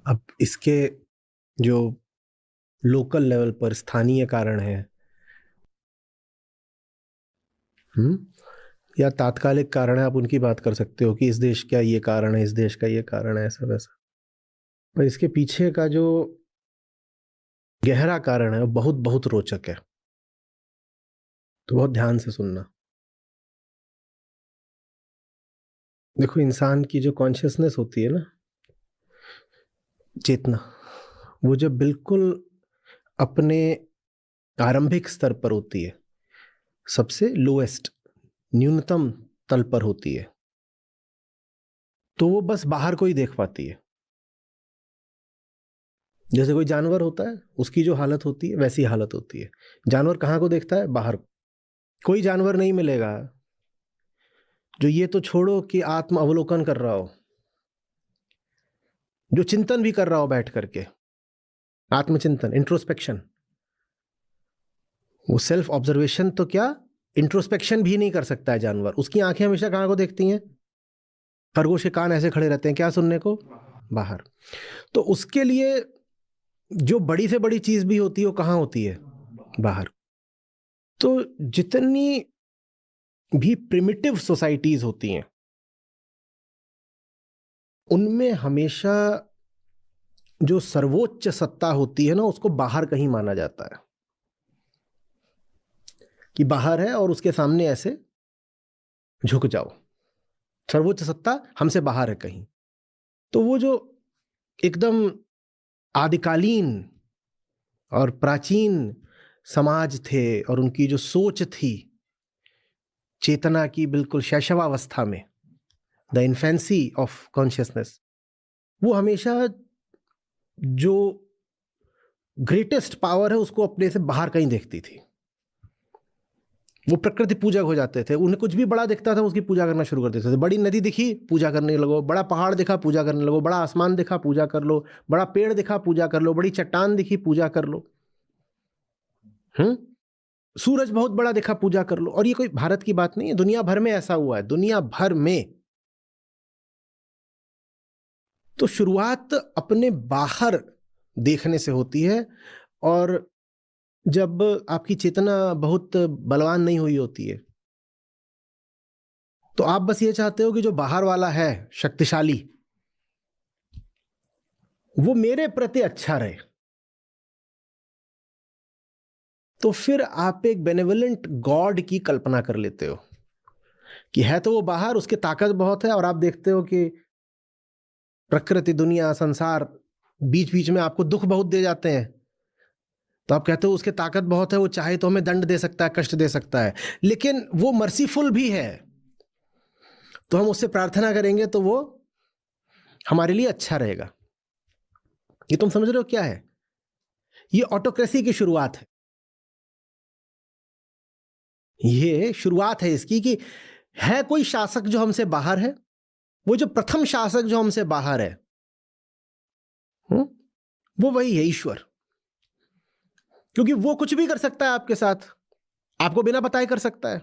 अब इसके जो लोकल लेवल पर स्थानीय कारण हैं, या तात्कालिक कारण है, आप उनकी बात कर सकते हो कि इस देश का ये कारण है, इस देश का ये कारण है, ऐसा वैसा। पर इसके पीछे का जो गहरा कारण है वो बहुत बहुत रोचक है। तो बहुत ध्यान से सुनना। देखो, इंसान की जो कॉन्शियसनेस होती है ना, चेतना, वो जब बिल्कुल अपने आरंभिक स्तर पर होती है, सबसे लोएस्ट, न्यूनतम तल पर होती है, तो वो बस बाहर को ही देख पाती है। जैसे कोई जानवर होता है, उसकी जो हालत होती है वैसी हालत होती है। जानवर कहाँ को देखता है? बाहर को। कोई जानवर नहीं मिलेगा जो ये तो छोड़ो कि आत्म अवलोकन कर रहा हो, जो चिंतन भी कर रहा हो बैठ करके, आत्मचिंतन, इंट्रोस्पेक्शन। वो सेल्फ ऑब्जर्वेशन तो क्या, इंट्रोस्पेक्शन भी नहीं कर सकता है जानवर। उसकी आंखें हमेशा कहाँ को देखती हैं? खरगोश के कान ऐसे खड़े रहते हैं, क्या सुनने को? बाहर। तो उसके लिए जो बड़ी से बड़ी चीज भी होती है वो कहाँ होती है? बाहर। तो जितनी भी प्रिमिटिव सोसाइटीज होती हैं, उनमें हमेशा जो सर्वोच्च सत्ता होती है ना, उसको बाहर कहीं माना जाता है कि बाहर है और उसके सामने ऐसे झुक जाओ। सर्वोच्च सत्ता हमसे बाहर है कहीं। तो वो जो एकदम आदिकालीन और प्राचीन समाज थे और उनकी जो सोच थी चेतना की, बिल्कुल शैशवावस्था में, द इन्फेंसी ऑफ कॉन्शियसनेस, वो हमेशा जो ग्रेटेस्ट पावर है उसको अपने से बाहर कहीं देखती थी। वो प्रकृति पूजक हो जाते थे। उन्हें कुछ भी बड़ा दिखता था उसकी पूजा करना शुरू कर देते थे। बड़ी नदी दिखी, पूजा करने लगो। बड़ा पहाड़ दिखा, पूजा करने लगो। बड़ा आसमान दिखा, पूजा कर लो। बड़ा पेड़ दिखा, पूजा कर लो। बड़ी चट्टान दिखी, पूजा कर लो। सूरज बहुत बड़ा दिखा, पूजा कर लो। और ये कोई भारत की बात नहीं है, दुनिया भर में ऐसा हुआ है, दुनिया भर में। तो शुरुआत अपने बाहर देखने से होती है। और जब आपकी चेतना बहुत बलवान नहीं हुई होती है, तो आप बस ये चाहते हो कि जो बाहर वाला है शक्तिशाली, वो मेरे प्रति अच्छा रहे। तो फिर आप एक बेनेवोलेंट गॉड की कल्पना कर लेते हो कि है तो वो बाहर, उसकी ताकत बहुत है, और आप देखते हो कि प्रकृति, दुनिया, संसार बीच बीच में आपको दुख बहुत दे जाते हैं। तो आप कहते हो उसकी ताकत बहुत है, वो चाहे तो हमें दंड दे सकता है, कष्ट दे सकता है, लेकिन वो मर्सीफुल भी है। तो हम उससे प्रार्थना करेंगे तो वो हमारे लिए अच्छा रहेगा। ये तुम समझ रहे हो क्या है? ये ऑटोक्रेसी की शुरुआत है। ये शुरुआत है इसकी कि है कोई शासक जो हमसे बाहर है। वो जो प्रथम शासक जो हमसे बाहर है, वो वही है, ईश्वर। क्योंकि वो कुछ भी कर सकता है आपके साथ, आपको बिना बताए कर सकता है।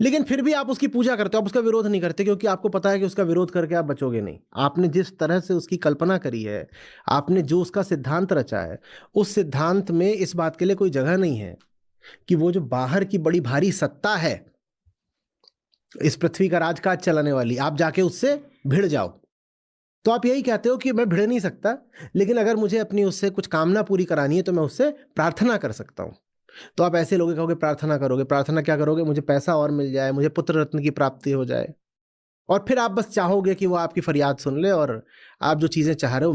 लेकिन फिर भी आप उसकी पूजा करते हो, आप उसका विरोध नहीं करते, क्योंकि आपको पता है कि उसका विरोध करके आप बचोगे नहीं। आपने जिस तरह से उसकी कल्पना करी है, आपने जो उसका सिद्धांत रचा है, उस सिद्धांत में इस बात के लिए कोई जगह नहीं है कि वो जो बाहर की बड़ी भारी सत्ता है, इस पृथ्वी का राजकाज चलाने वाली, आप जाके उससे भिड़ जाओ। तो आप यही कहते हो कि मैं भिड़ नहीं सकता, लेकिन अगर मुझे अपनी उससे कुछ कामना पूरी करानी है तो मैं उससे प्रार्थना कर सकता हूं। तो आप ऐसे लोग कहोगे प्रार्थना करोगे, प्रार्थना क्या करोगे? मुझे पैसा और मिल जाए, मुझे पुत्र रत्न की प्राप्ति हो जाए। और फिर आप बस चाहोगे कि वो आपकी फरियाद सुन ले और आप जो चीजें चाह रहे हो